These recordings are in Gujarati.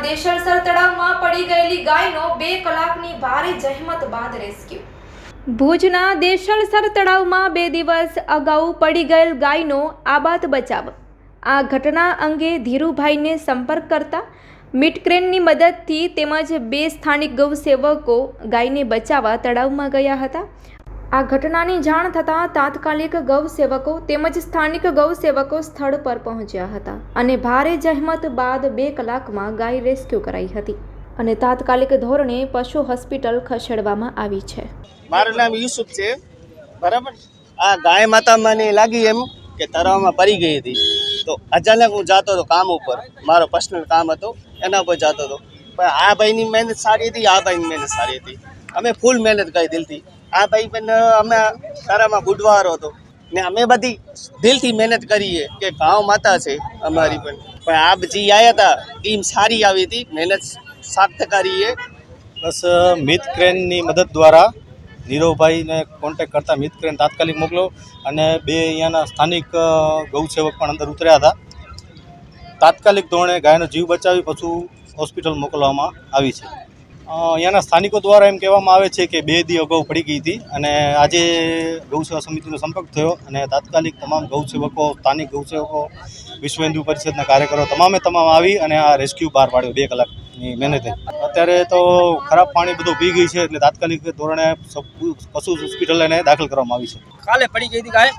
દેશલસર તળાવમાં પડી ગયેલી ગાયનો 2 કલાકની ભારે જહેમત બાદ રેસ્ક્યુ। ભુજના દેશલસર તળાવમાં 2 દિવસ અગાઉ પડી ગયેલ ગાયનો આબાદ બચાવ। આ ઘટના અંગે ધીરુભાઈને સંપર્ક કરતા મિટક્રેનની મદદથી તેમજ 2 સ્થાનિક ગૌસેવકો ગાયને બચાવવા તળાવમાં ગયા હતા। આ ઘટનાની જાણ થતાં તાત્કાલિક ગૌસેવકો તેમજ સ્થાનિક ગૌસેવકો સ્થળ પર પહોંચ્યા હતા અને ભારે જહેમત બાદ 2 કલાકમાં ગાય રેસ્ક્યુ કરાઈ હતી અને તાત્કાલિક ધોરણે પશુ હોસ્પિટલ ખસેડવામાં આવી છે। મારું નામ યુસુફ છે, બરાબર। આ ગાય માતા મને લાગી એમ કે તળાવમાં પડી ગઈ હતી, તો અચાનક હું જતો હતો કામ ઉપર, મારો પર્સનલ કામ હતો, એના ઉપર જતો હતો। પણ આ ભાઈની મહેનત સારી હતી, આ ભાઈની મહેનત સારી હતી, અમે ફૂલ મહેનત કરી દિલથી। આ ભાઈ પણ અમે તારામાં બુધવારો હતો ને અમે બધી દિલથી મહેનત કરીએ કે ગાંવ માતા છે અમારી પણ આ જે આવ્યા હતા ટીમ સારી આવી હતી, મહેનત સાર્થક કરીએ। બસ મિત ક્રેનની મદદ દ્વારા નીરવભાઈને કોન્ટેક કરતા મિત ક્રેન તાત્કાલિક મોકલો અને 2 અહીંયાના સ્થાનિક ગૌસેવક પણ અંદર ઉતર્યા હતા। તાત્કાલિક ધોરણે ગાયનો જીવ બચાવી પશુ હોસ્પિટલ મોકલવામાં આવી છે। અહીંયાના સ્થાનિકો દ્વારા એમ કહેવામાં આવે છે કે 2 દી અગાઉ પડી ગઈ હતી અને આજે ગૌસેવા સમિતિનો સંપર્ક થયો અને તાત્કાલિક તમામ ગૌસેવકો, સ્થાનિક ગૌસેવકો, વિશ્વ હિન્દુ પરિષદના કાર્યકરો તમામ આવી અને આ રેસ્ક્યુ બહાર પાડ્યો 2 કલાકની મહેનતે। અત્યારે તો ખરાબ પાણી બધું પી ગઈ છે એટલે તાત્કાલિક ધોરણે પશુ હોસ્પિટલ એને દાખલ કરવામાં આવી છે। કાલે પડી ગઈ હતી ગાય,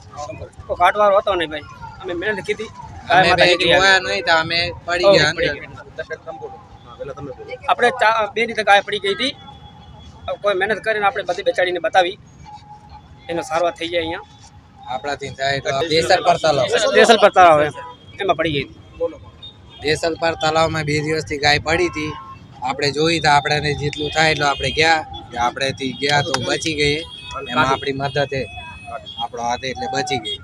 તો કાટવાળો હતો નહીં ભાઈ, અમે મહેનત કીધી, આપણે 2 રીતે ગાય પડી ગઈ હતી, કોઈ મહેનત કરીને આપણે બધી બેચાડીને બતાવી, એનો સારવાર થઈ જાય અહીંયા આપણાથી થાય તો દેશલપર તળાવ એમાં પડી ગઈ હતી। દેશલપર તળાવમાં 2 દિવસથી ગાય પડી હતી, આપણે જોઈ તો આપણે જેટલું થાય એટલું આપણે ગયા, આપણેથી ગયા તો બચી ગઈ, એમાં આપણી મદદ આપણો હાથ એટલે બચી ગઈ।